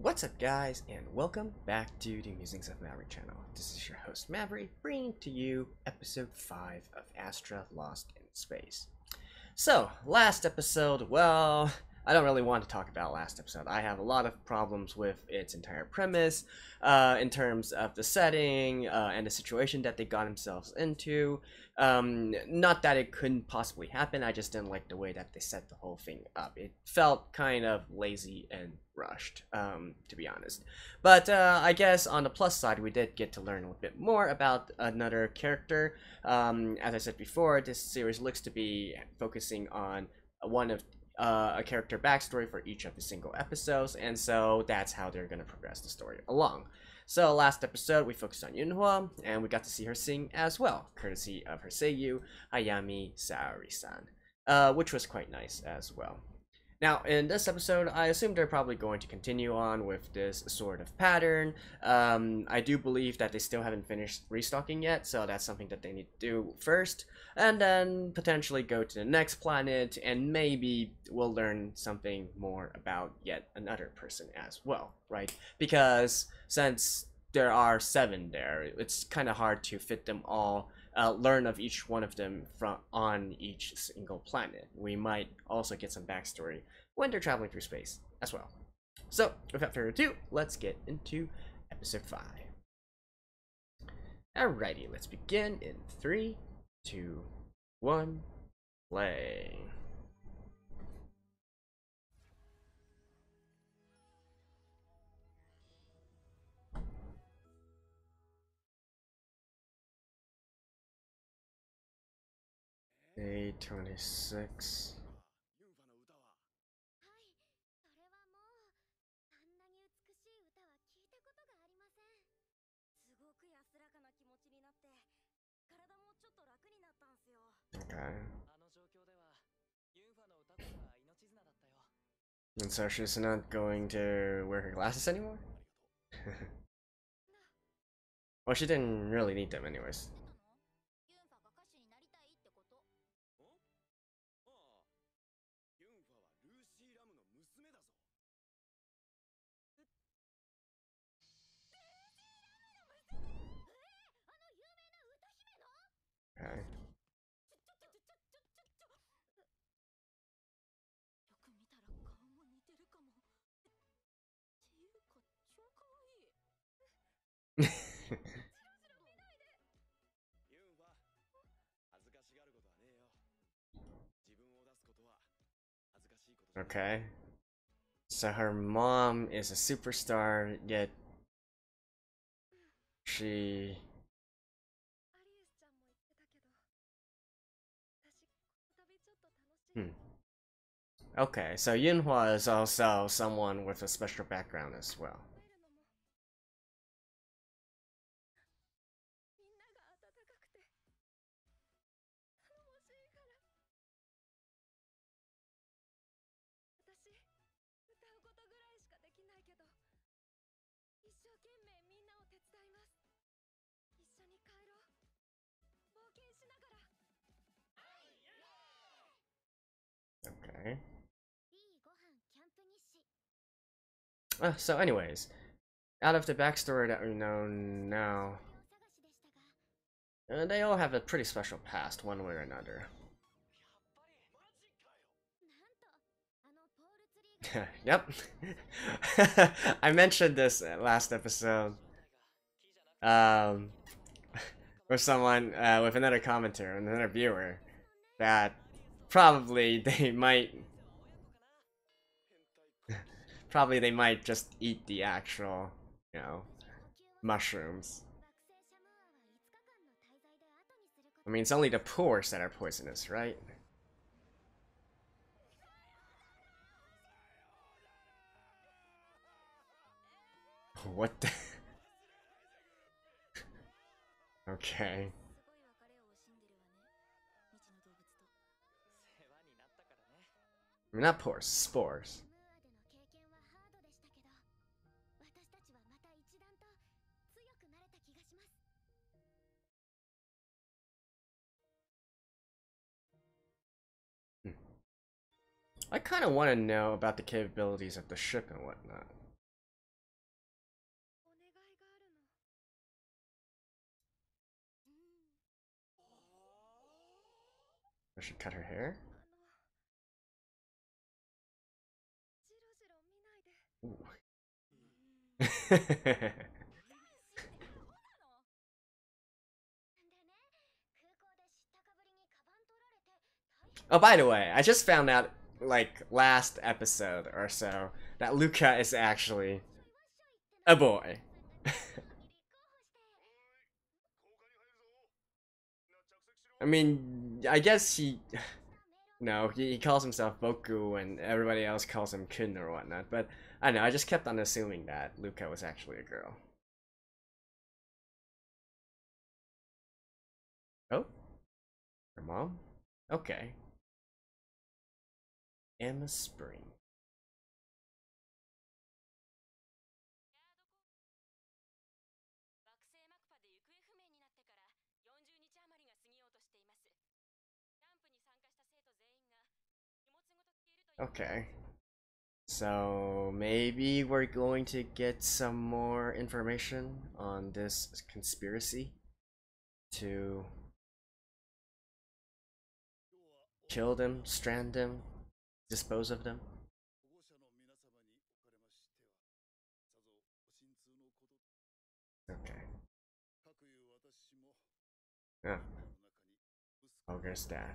What's up, guys, and welcome back to the Musings of Maverick channel. This is your host Maverick, bringing to you episode 5 of Astra Lost in Space. So, last episode, well, I don't really want to talk about last episode. I have a lot of problems with its entire premise, in terms of the setting, and the situation that they got themselves into. Not that it couldn't possibly happen, I just didn't like the way that they set the whole thing up. It felt kind of lazy and rushed, to be honest. But I guess on the plus side, we did get to learn a bit more about another character. As I said before, this series looks to be focusing on one of a character backstory for each of the single episodes, and so that's how they're going to progress the story along. So last episode we focused on Yunhua, and we got to see her sing as well, courtesy of her seiyuu Hayami Saori-san, which was quite nice as well. Now, in this episode, I assume they're probably going to continue on with this sort of pattern. I do believe that they still haven't finished restocking yet, so that's something that they need to do first, and then potentially go to the next planet, and maybe we'll learn something more about yet another person as well, right? Because since there are 7 there, it's kind of hard to fit them all, learn of each one of them from on each single planet. We might also get some backstory when they're traveling through space as well. So, without further ado, let's get into episode 5. Alrighty, let's begin in 3, 2, 1, play. Day 26. Okay. And so she's not going to wear her glasses anymore? Well, she didn't really need them anyways. Okay. Okay. So her mom is a superstar, yet she... Hmm. Okay, so Yunhua is also someone with a special background as well. Okay. So anyways, out of the backstory that we know now, they all have a pretty special past, one way or another. Yep. I mentioned this last episode. Um, with someone, with another commenter, another viewer, that probably they might, probably they might just eat the actual, you know, mushrooms. I mean, it's only the pores that are poisonous, right? What the? Okay. I mean, not pores, spores. Hmm. I kind of want to know about the capabilities of the ship and whatnot. Or she cut her hair? Ooh. Oh, by the way, I just found out, like, last episode or so, that Luca is actually a boy. I mean, I guess he... No, he calls himself Boku and everybody else calls him Kun or whatnot, but I don't know, I just kept on assuming that Luca was actually a girl. Oh? Her mom? Okay. Emma Spring. Okay. So maybe we're going to get some more information on this conspiracy to kill them, strand them, dispose of them. Okay. Yeah. Ogre's dad.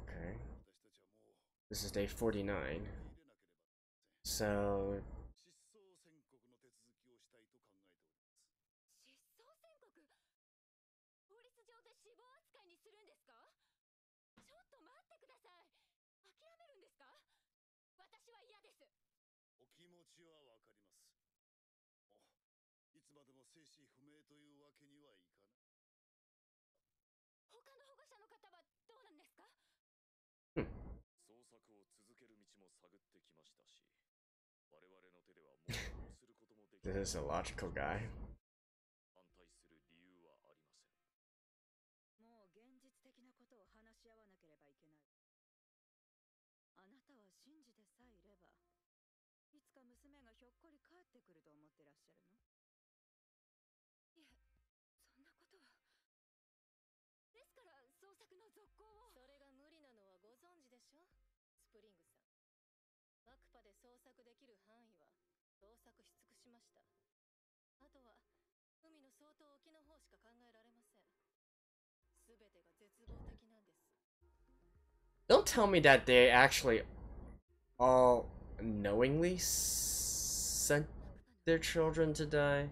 Okay. This is day 49. So... This is a logical guy. Don't tell me that they actually all knowingly sent their children to die.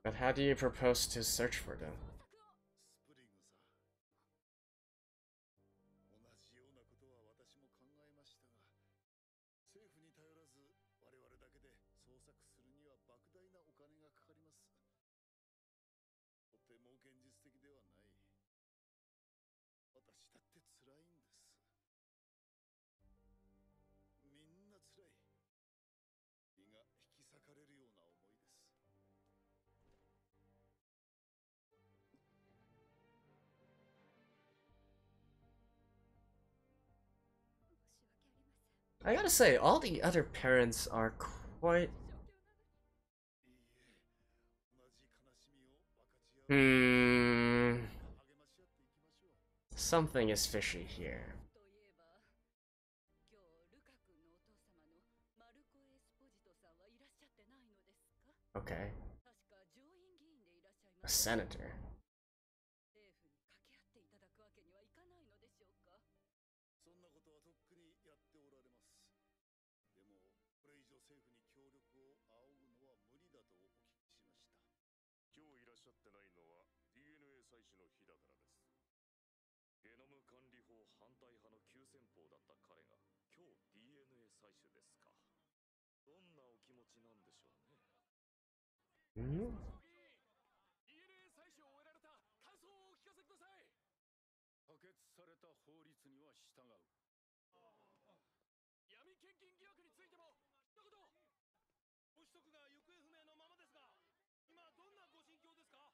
But how do you propose to search for them? I gotta say, all the other parents are quite... Something is fishy here. Okay. A senator. 政府に掛け合っていただくわけにはいかないのでしょうか。そんなことはとっくにやっておられます。でもこれ以上政府に協力を仰ぐのは無理だとお聞きしました。今日いらっしゃってないのは DNA 採取の日だからです。ゲノム管理法反対派の急先鋒だった彼が今日 DNA 採取ですか。どんなお気持ちなんでしょうね。Hmm? DNA 採取を終えられた感想をお聞かせください。可決された法律には従う。闇献金疑惑についても一言。ご子息が行方不明のままですが、今どんなご心境ですか。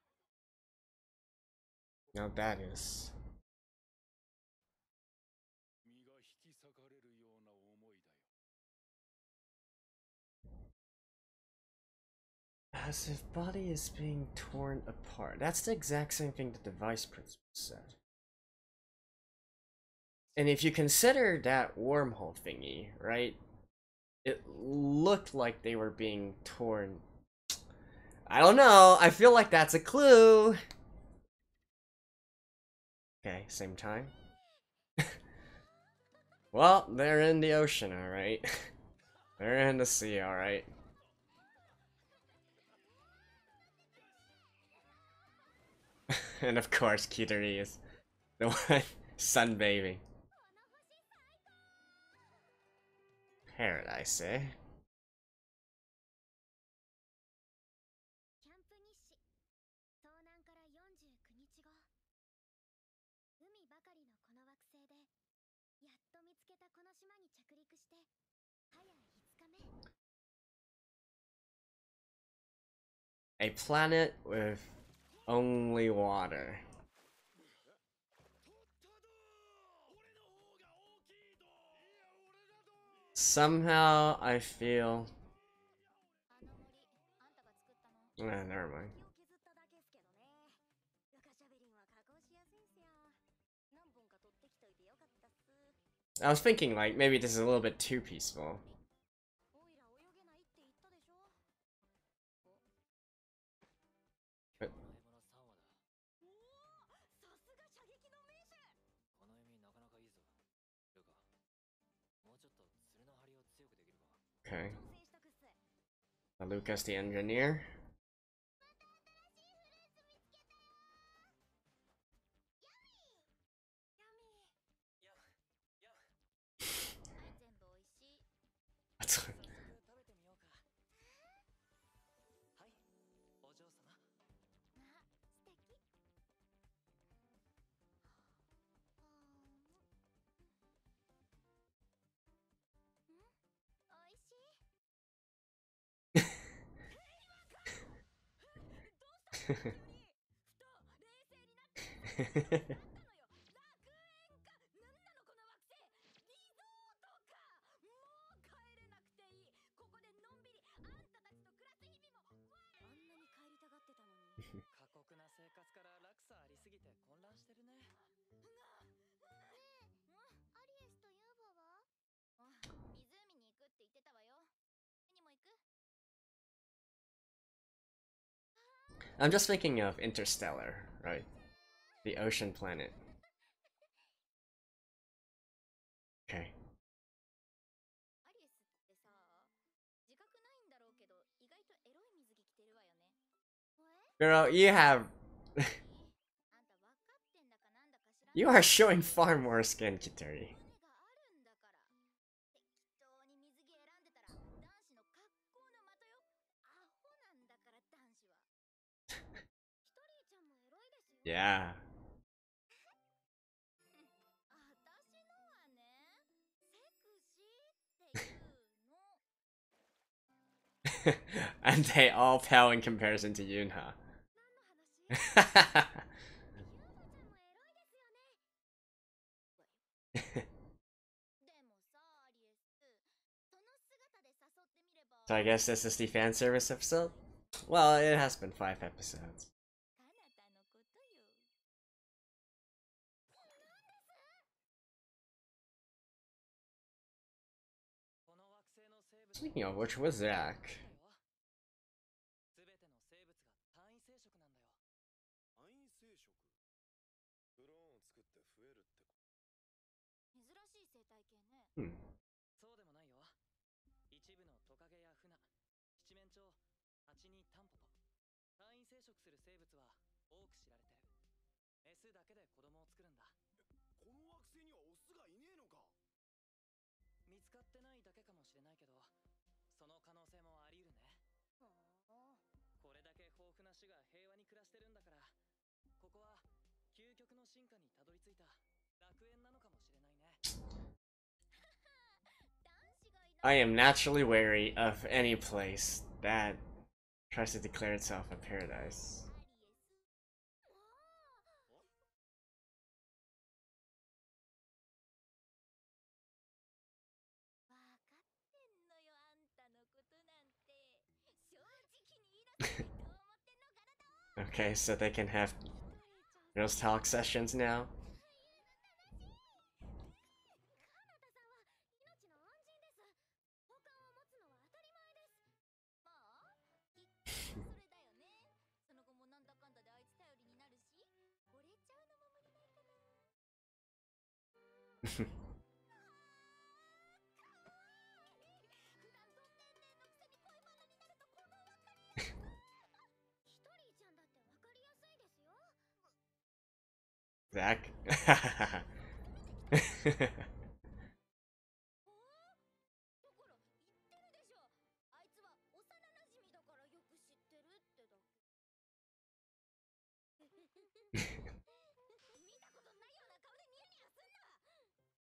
Now that is. 身が引き裂かれるような思いだよ。 As if body is being torn apart. That's the exact same thing that the vice principal said. And if you consider that wormhole thingy, right? It looked like they were being torn. I don't know. I feel like that's a clue. Okay, same time. Well, they're in the ocean, alright. They're in the sea, alright. And of course, Kitari is the one sunbathing. Paradise, eh? キャンプ日誌遭難から49日後、海ばかりのこの惑星でやっと見つけたこの島に着陸して早5日目。 A planet with only water. Somehow I feel. あの森、あんたが作ったの。 Never mind. 木を削っただけっすけどね。ルカシャベリンは加工しやすいんすよ。何本か取ってきといてよかったっす。 I was thinking like maybe this is a little bit too peaceful. おいら泳げないって言ったでしょ。But おお、さすが射撃の名手。この弓なかなかいいぞ。ルカ、もうちょっと釣りの針を強くできるか。 okay. 挑戦したくっす。 Lucas the engineer. また新しいフルーツ見つけたよ。ヤミー。ヤミー。や、はい、全部おいしい。 That's 早速食べてみようか。はい、お嬢様。あ、素敵。おいしい。どうしたの急に。ふと冷静になって。なんなのよ。楽園か。なんなのこの惑星。リゾートか。もう帰れなくていい。ここでのんびりあんたたちと暮らす日々も。あんなに帰りたがってたのに。過酷な生活から落差ありすぎて混乱してるね。ねえ、アリエスとユーボは？湖に行くって言ってたわよ。にも行く？ I'm just thinking of Interstellar, right? The ocean planet. Okay. アリエスってさ、自覚ないんだろうけど、意外とエロい水着着てるわよね。Girl, you have あんた分かってんだかなんだか知らない。 you are showing far more skin, Kitari. 骨があるんだから。適当に水着選んでたら男子の格好の的よ。アホなんだから男子は。ヒトリーちゃんもエロいですよ。 Yeah. 私のはね、セクシーっていうの。 And they all pale in comparison to Yunha. 何の話？ユーノちゃんもエロいですよね。でもさ、アリエス、その姿で誘ってみれば。 So I guess this is the fan service episode? Well, it has been 5 episodes. あなたのことよ。この惑星の生物。 Speaking of which, was Zach? すべての生物が単位生殖なんだよ。係ね。Hmm. そうでもないよ。一部のトカゲやフナ、七面鳥、ハチにタンポポ、単位生殖する生物は多く知られてる。メスだけで子供を作るんだ。この惑星にはオスがいねえのか。見つかってないだけかもしれないけど、その可能性もあり得るね。ほー。これだけ豊富な種が平和に暮らしてるんだから、ここは究極の進化にたどり着いた楽園なのかもしれないね。I am naturally wary of any place that tries to declare itself a paradise. わかってんのよ、あんたのことなんて。正直に言いなさい。どう思ってんのかなと。 Okay, so they can have ひとりちゃん girls talk sessions now. カナダさんは命の恩人です。宝冠を持つのは当たり前です。まあ、きっとそれだよね。その後もなんだかんだであいつ頼りになるし、惚れちゃうのも無理ないかな。普段と天然のくせに恋バナになるとこの分かりやすさ。ひとりちゃんだって分かりやすいですよ。 Zach? だから言ってるでしょ。あいつは幼なじみだからよく知ってるってだけ。見たことないような顔でニヤニヤすんな。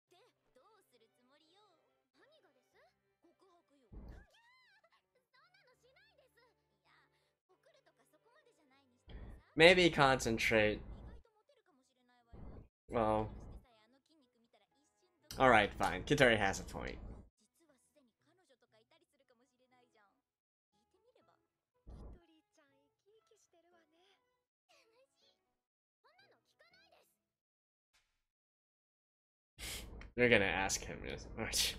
で、どうするつもりよ。何がです？告白よ。そんなのしないです。いや、告るとかそこまでじゃないにしてもさ。 Maybe concentrate. 意外とモテるかもしれないわよ。 Well, してさえあの筋肉見たら一瞬ドキッ。 alright, fine. Kitori has a point. 実はすでに彼女とかいたりするかもしれないじゃん。聞いてみれば。ひとりちゃん生き生きしてるわね。楽しい。そんなの聞かないです。 You're gonna ask him this. Alright.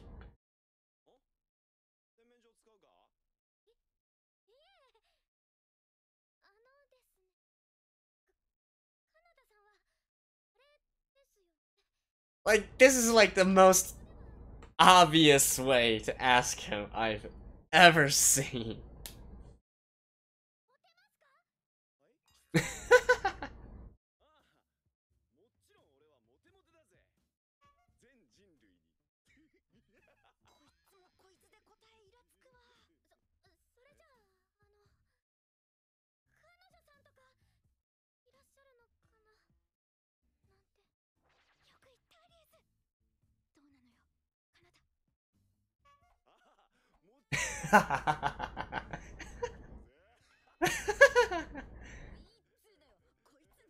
洗面所使うか。いえ、ですね。カナダさんはあれですよね。 Like, this is like the most obvious way to ask him I've ever seen. はい。ああ、もちろん俺はモテモテだぜ。全人類に。こいつもこいつで答えイラつくわ。それじゃあ、彼女さんとかいらっしゃるのかななんて。よく言ったアリエス。どうなのよ、カナダ。ああ、もちろん。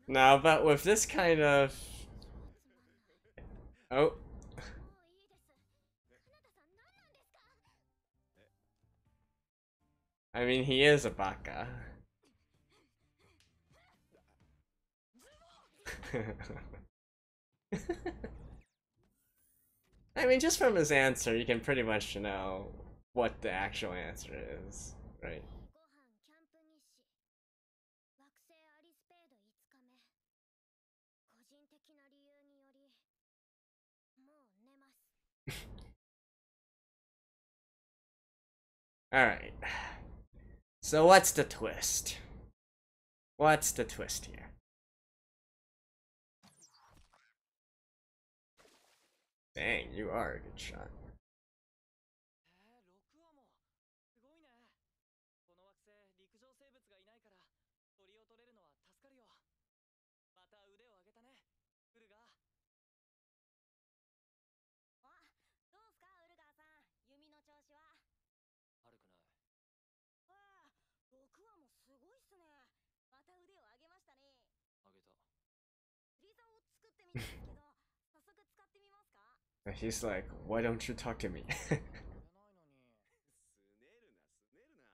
No, but with this kind of... Oh. もういいです。カナダさん何なんですか？ I mean, he is a baka. I mean, just from his answer, you can pretty much know what the actual answer is, right? ご飯キャンプ日誌。惑星アリスペード5日目。個人的な理由によりもう寝ます。 Alright. So what's the twist? What's the twist here? Dang, you are a good shot. 6話もすごいね。この惑星陸上生物がいないから鳥を取れるのは助かるよ。また腕を上げたね、ウルガー。あ、どうすかウルガーさん、弓の調子は。悪くない。ああ、6話もすごいっすね。また腕を上げましたね。あげた。釣り竿を作ってみたんですけど、早速使ってみますか？ He's like, why don't you talk to me? やれないのに。すねるな、すねるな。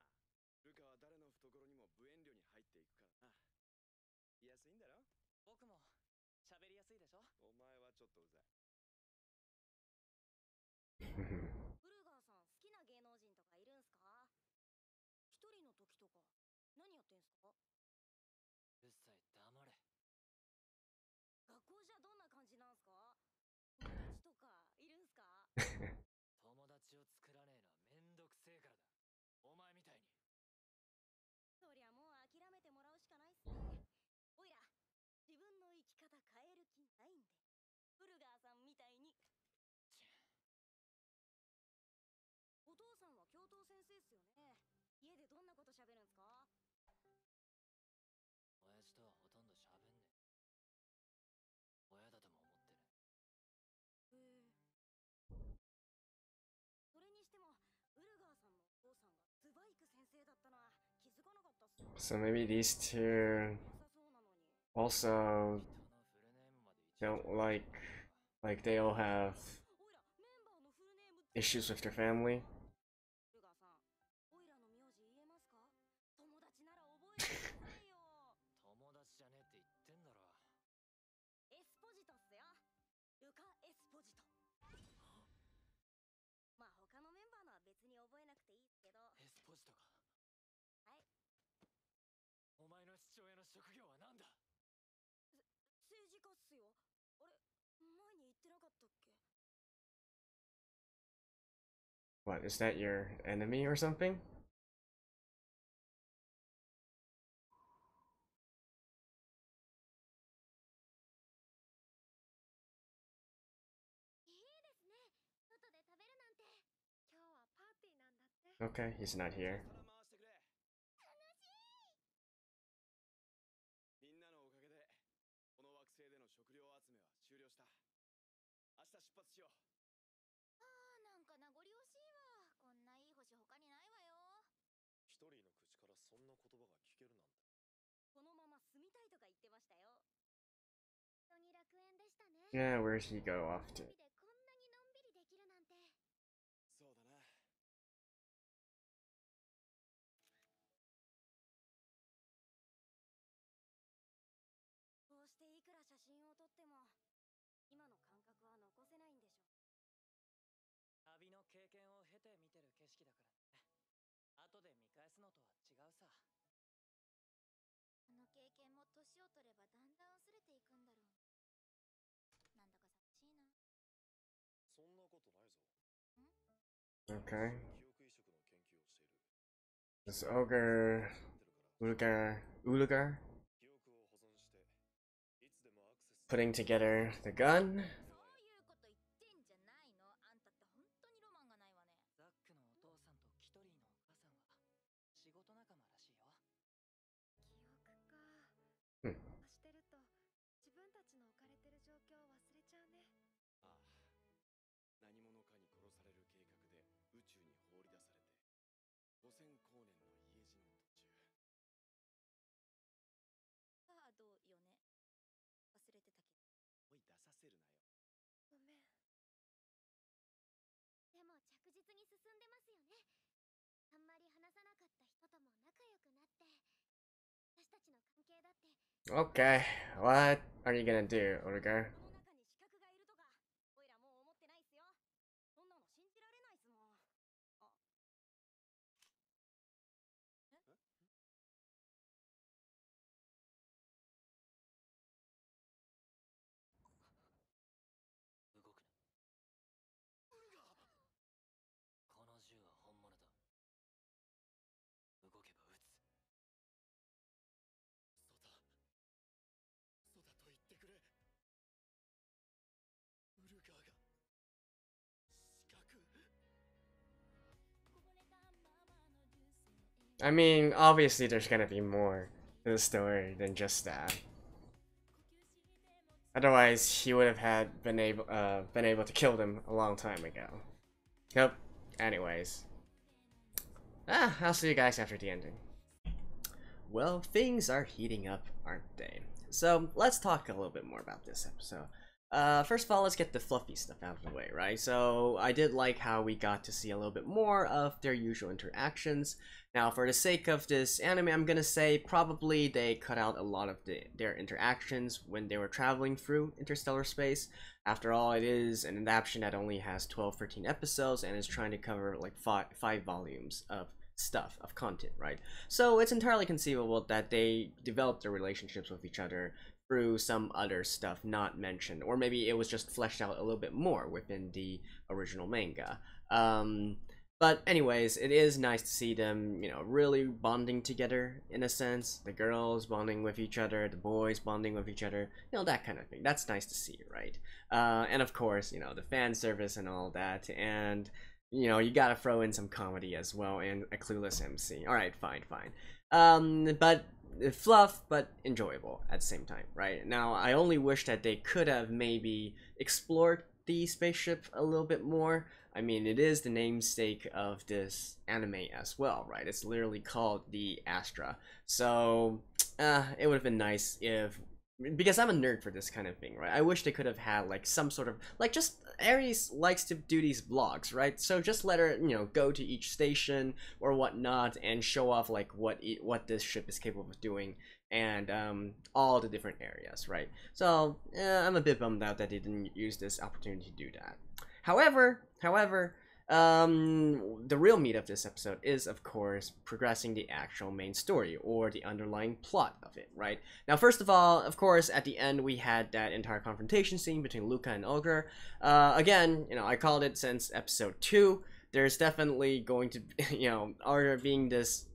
ルカは誰の懐にも無遠慮に入っていくからな。言いやすいんだろ。僕も喋りやすいでしょ。お前はちょっとうざい。ウルガーさん、好きな芸能人とかいるんすか？一人の時とか何やってんすか？うっさい、黙れ。学校じゃどんな感じなんすか？友達とかいるんすか？みたいに。お父さんは教頭先生っすよね。家でどんなこと喋るんすか？親父とはほとんど喋んねえ。親だとも思ってる。それにしてもウルガーさんのお父さんがスバイク先生だったのは気づかなかったっすよ。 So maybe these two なさそうなのに。 also 人のフルネームまで一応 don't like they all have おいらメンバーのフルネーム issues with their family. ウルガーさん、おいらの名字言えますか？友達なら覚えてくださいよ。友達じゃねえって言ってんだろ。エスポジトっすよ。ルカ・エスポジト。まあ他のメンバーのは別に覚えなくていいっすけど。エスポジトか。はい。お前の父親の職業は何だ？政治家っすよ。あれ、前に言ってなかったっけ？ What, is that your enemy or something? いいですね。外で食べるなんて。今日はパーティーなんだって。 Okay, he's not here. 皿回してくれ。みんなのおかげでこの惑星での食料集めは終了した。明日出発しよう。ああ、なんか名残惜しいわ。こんないい星他にないわよ。一人の口からそんな言葉が聞けるなんて。このまま住みたいとか言ってましたよ。本当に楽園でしたね。 Yeah, where'd he go off to? でこんなにのんびりできるなんて。そうだな。こうしていくら写真を撮っても今の感覚は残せないんでしょ。旅の経験を経て見てる景色だからね。後で見返すのとは違うさ。あの経験も年を取ればだんだん薄れていくんだろう。なんだか寂しいな。そんなことないぞ。 Okay. 記憶移植の研究をしている。 This ogre 知ってるから Ulugar 記憶を保存していつでもアクセス putting together the gun. そういうこと言ってんじゃないの。あんたって本当にロマンがないわね。ザックのお父さんとキトリーのお母さんは仕事仲間らしいよ。記憶か。うんしてると自分たちの置かれてる状況を忘れちゃうね。ああ、何者かに殺される計画で宇宙に放り出されて5000光年の家路の途中。カードよね。忘れてたけど。おい出させるなよ。ごめん。でも着実に進んでますよね。あんまり話さなかった人とも仲良くなって。私たちの関係だって。 Okay, what are you gonna do, Ulugar? この中に資格がいるとかおいらもう思ってないっすよ。そんなの信じられないっすもん。あ、動くな。この銃は本物だ。動けば撃つ。そうだ。そうだと言ってくれ。ウルガーが資格。 I mean, obviously there's gonna be more to the story than just that. Otherwise, he would have been able to kill them a long time ago. Yep. Anyways, I'll see you guys after the ending. Well, things are heating up, aren't they? So let's talk a little bit more about this episode. First of all, let's get the fluffy stuff out of the way, right? So I did like how we got to see a little bit more of their usual interactions. Now, for the sake of this anime, I'm gonna say probably they cut out a lot of their interactions when they were traveling through interstellar space. After all, it is an adaptation that only has 12-13 episodes and is trying to cover like five volumes of stuff, of content, right? So it's entirely conceivable that they developed their relationships with each other through some other stuff not mentioned, or maybe it was just fleshed out a little bit more within the original manga. But anyways, it is nice to see them, really bonding together in a sense. The girls bonding with each other, the boys bonding with each other, that kind of thing. That's nice to see, right? And of course, the fan service and all that, and you gotta throw in some comedy as well and a clueless MC. All right, fine. But fluff, but enjoyable at the same time, right? Now, I only wish that they could have maybe explored the spaceship a little bit more. I mean, it is the namesake of this anime as well, right? It's literally called the Astra. So, it would have been nice if, because I'm a nerd for this kind of thing, right? I wish they could have had like some sort of, like, just Aries likes to do these vlogs, right? So just let her, go to each station or whatnot and show off like what this ship is capable of doing, and all the different areas, right? So I'm a bit bummed out that they didn't use this opportunity to do that. However, the real meat of this episode is, of course, progressing the actual main story or the underlying plot of it, right? Now, first of all, of course, at the end we had that entire confrontation scene between Luca and Ogre. Again, I called it since episode 2. There's definitely going to, Ogre being this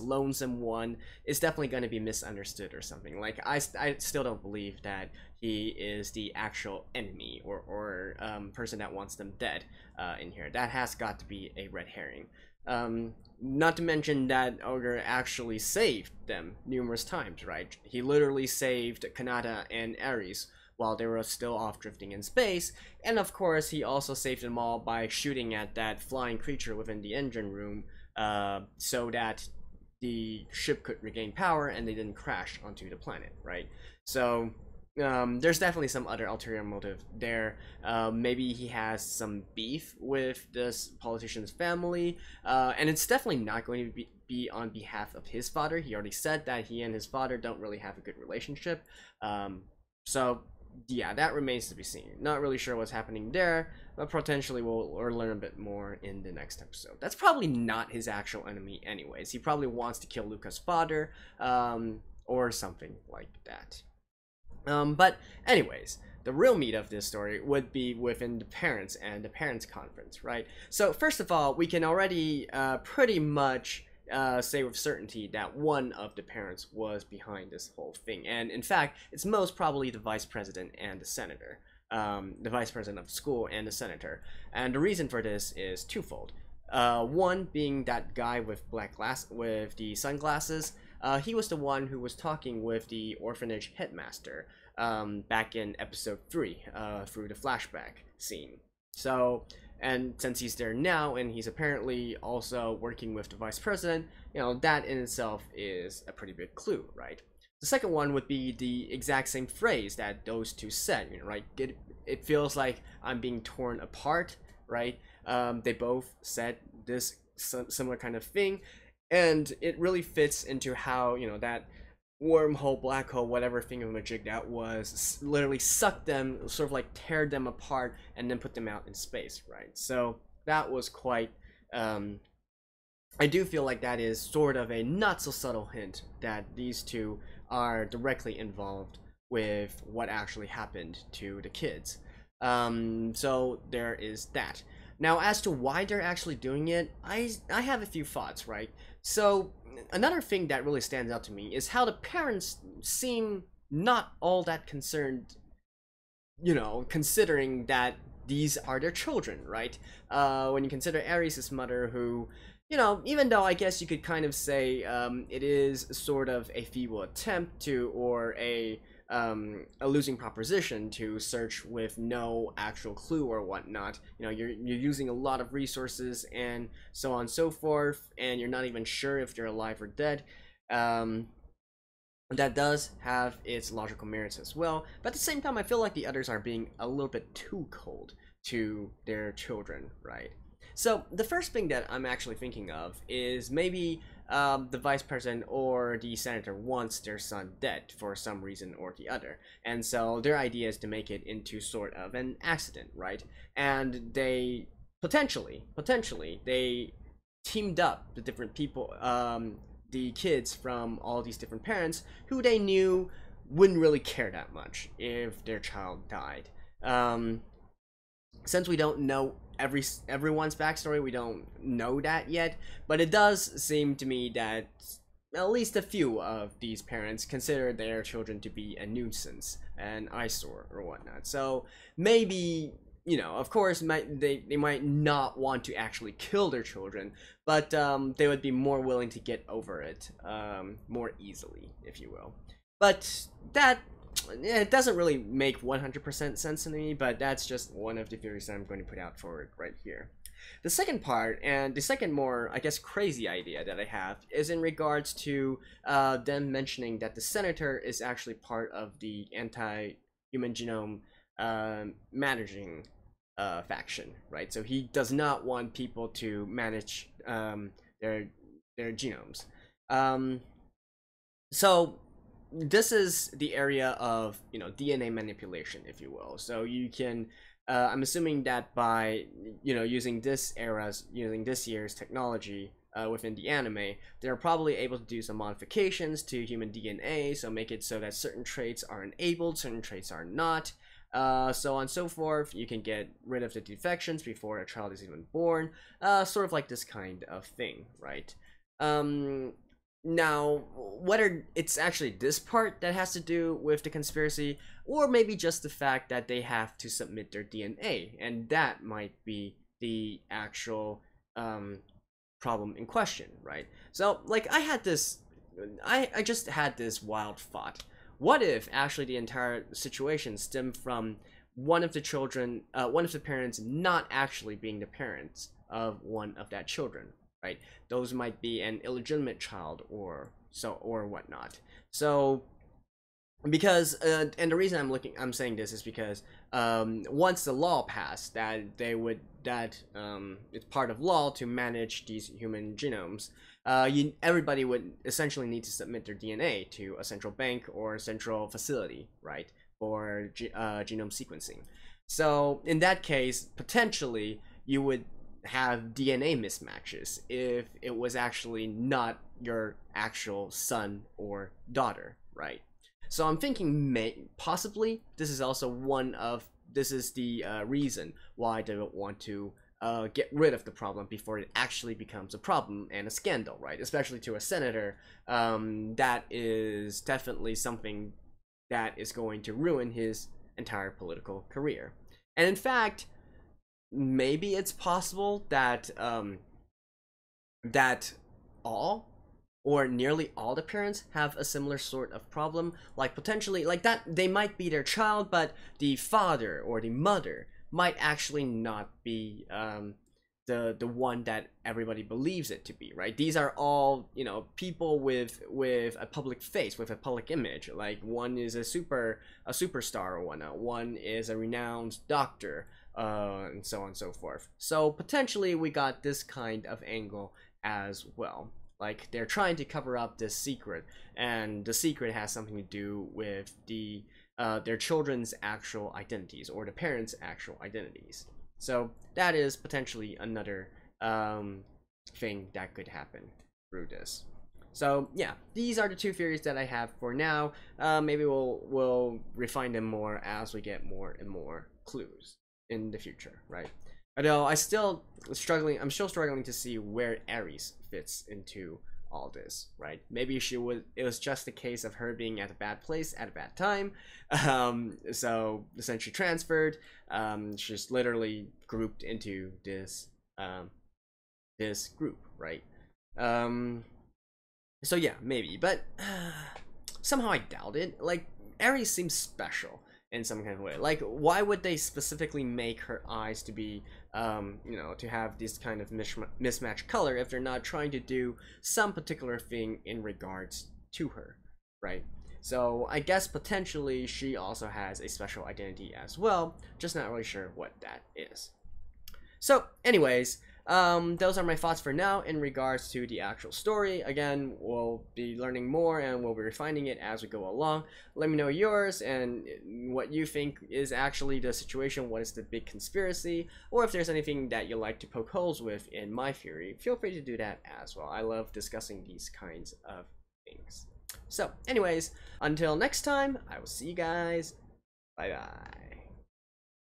lonesome one is definitely going to be misunderstood or something. Like, I still don't believe that he is the actual enemy or person that wants them dead in here. That has got to be a red herring. Not to mention that Ogre actually saved them numerous times, right? He literally saved Kanata and Ares while they were still off drifting in space, and of course he also saved them all by shooting at that flying creature within the engine room, so that the ship could regain power and they didn't crash onto the planet, right? So there's definitely some other ulterior motive there. Maybe he has some beef with this politician's family, and it's definitely not going to be on behalf of his father. He already said that he and his father don't really have a good relationship. So yeah, that remains to be seen. Not really sure what's happening there, but potentially we'll learn a bit more in the next episode. That's probably not his actual enemy anyways. He probably wants to kill Luca's father, or something like that. But anyways, the real meat of this story would be within the parents and the parents conference, right? So first of all, we can already pretty much say with certainty that one of the parents was behind this whole thing, and in fact it's most probably the vice president and the senator, the vice president of the school and the senator. And the reason for this is twofold. One being that guy with with the sunglasses. He was the one who was talking with the orphanage headmaster back in episode 3 through the flashback scene. So, and since he's there now and he's apparently also working with the vice president, that in itself is a pretty big clue, right? The second one would be the exact same phrase that those two said, right? It feels like I'm being torn apart, right? They both said this similar kind of thing, and it really fits into how, that wormhole, black hole, whatever thingamajig that was, literally sucked them, sort of like tear them apart and then put them out in space, right? So that was quite, I do feel like that is sort of a not so subtle hint that these two are directly involved with what actually happened to the kids. So there is that. Now, as to why they're actually doing it, I have a few thoughts, right? So another thing that really stands out to me is how the parents seem not all that concerned, considering that these are their children, right? When you consider Ares' mother, who, even though I guess you could kind of say it is sort of a feeble attempt to, or a losing proposition to search with no actual clue or whatnot. You're using a lot of resources and so on and so forth, and you're not even sure if they're alive or dead. That does have its logical merits as well, but at the same time I feel like the others are being a little bit too cold to their children, right? So the first thing that I'm actually thinking of is maybe the vice president or the senator wants their son dead for some reason or the other, and so their idea is to make it into sort of an accident, right? And they potentially they teamed up the different people, the kids from all these different parents who they knew wouldn't really care that much if their child died. Since we don't know everyone's backstory. We don't know that yet, but it does seem to me that at least a few of these parents consider their children to be a nuisance, an eyesore, or whatnot. So maybe, you know, of course, they might not want to actually kill their children, but they would be more willing to get over it more easily, if you will. But that, it doesn't really make 100% sense to me, but that's just one of the theories that I'm going to put out forward right here. The second part, and the second more, I guess, crazy idea that I have, is in regards to them mentioning that the senator is actually part of the anti-human genome managing faction, right? So he does not want people to manage their genomes. So this is the area of, you know, DNA manipulation, if you will. So you can, I'm assuming that by, you know, using this year's technology within the anime, they're probably able to do some modifications to human DNA, so make it so that certain traits are enabled, certain traits are not, so on and so forth. You can get rid of the defections before a child is even born, sort of like this kind of thing, right? Now, whether it's actually this part that has to do with the conspiracy, or maybe just the fact that they have to submit their DNA, and that might be the actual problem in question, right? So, like, I just had this wild thought. What if actually the entire situation stemmed from one of the parents not actually being the parents of one of that children? Right? Those might be an illegitimate child or whatnot. So because and the reason I'm saying this is because once the law passed that it's part of law to manage these human genomes, everybody would essentially need to submit their DNA to a central bank or a central facility, right, for genome sequencing. So in that case, potentially you would have DNA mismatches if it was actually not your actual son or daughter, right? So I'm thinking possibly this is also the reason why they don't want to get rid of the problem before it actually becomes a problem and a scandal, right? Especially to a senator, that is definitely something that is going to ruin his entire political career. And in fact, maybe it's possible that that all or nearly all the parents have a similar sort of problem, like potentially like that they might be their child, but the father or the mother might actually not be the one that everybody believes it to be, right? These are all, you know, people with a public face, with a public image. Like one is a superstar or whatnot, one is a renowned doctor, and so on and so forth. So potentially we got this kind of angle as well. Like they're trying to cover up this secret, and the secret has something to do with their children's actual identities or the parents' actual identities. So that is potentially another thing that could happen through this. So yeah, these are the two theories that I have for now. Maybe we'll refine them more as we get more and more clues in the future, right? Although I'm still struggling to see where Ares fits into all this, right? Maybe it was just a case of her being at a bad place at a bad time, so essentially transferred. She's literally grouped into this this group, right? So yeah, maybe, but somehow I doubt it. Like Ares seems special in some kind of way. Like, why would they specifically make her eyes to be, you know, to have this kind of mismatched color if they're not trying to do some particular thing in regards to her, right? So I guess potentially she also has a special identity as well, just not really sure what that is. So anyways, those are my thoughts for now in regards to the actual story. Again, we'll be learning more and we'll be refining it as we go along. Let me know yours and what you think is actually the situation, what is the big conspiracy, or if there's anything that you like to poke holes with in my theory, feel free to do that as well. I love discussing these kinds of things. So anyways, until next time, I will see you guys. Bye bye.